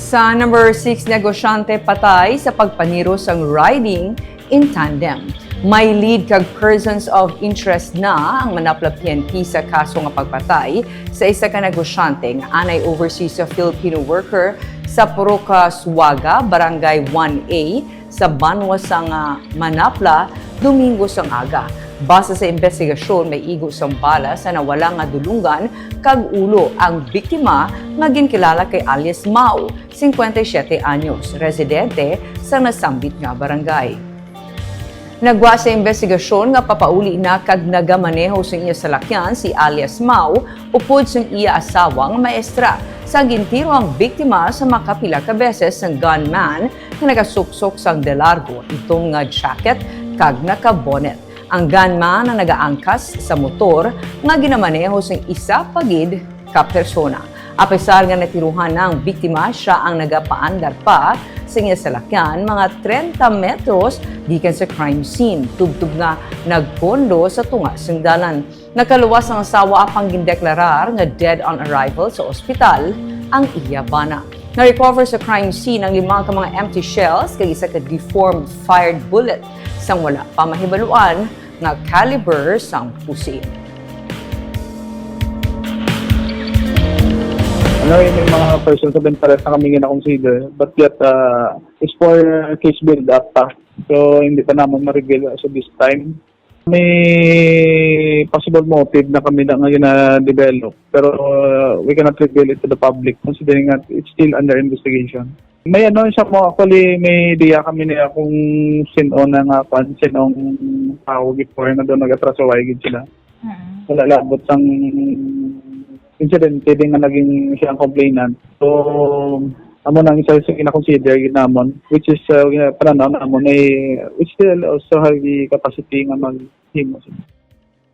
Sa number 6, negosyante patay sa pagpaniro sang riding in tandem. May lead kag persons of interest na ang manapla PNP sa kaso nga pagpatay sa isa ka negosyante nga anay overseas sa Filipino worker sa Puroka, Suaga, Barangay 1A sa Banwa sang Manapla, Domingo sang aga. Base sa investigasyon, may igo sang bala sa nawala nga dulungan kag ulo ang biktima nga ginkilala kay alias Mau, 57 anyos, residente sa nasambit nga barangay. Nagwa sa investigasyon nga papauli na kag nagamaneho sa iya salakyan si alias Mau upod sa iya asawa nga maestra. Sa gintiro ang biktima sa makapila ka beses ng gunman na nagasupsok sang delargo itong nga jacket kag naka-bonnet. Ang gunman na nagaangkas sa motor nga ginamaneho sa isa pagid ka persona. Apesar nga natiruhan ng biktima, siya ang nagapaandar pa sa iya salakyan mga 30 metros gikan sa crime scene. Tubtub nga nagpondo sa tunga sang dalan. Nakaluwas ang asawa apang gindeklarar nga dead on arrival sa ospital ang iya bana. Na-recover sa crime scene ang 5 ka mga empty shells kag isa ka deformed fired bullet sang wala pa mahibaluan nga caliber sang pusi. Yung mga persons of interest na kami gina-consider, but yet is for case build-up pa. So, hindi pa naman ma-reveal as of this time. May possible motive na kami na ngayon na-develop, pero we cannot reveal it to the public considering that it's still under investigation. May siya mo, actually may idea kami niya kung sino na nga pa, sinong tao before na doon nag-atrasaway sila. Wala labot sang incident, pwede nga naging siyang complainant. So, amo nang isa sa kina-consider ginamon, which is pananaw namon ay which still also have the capacity nga maghimo.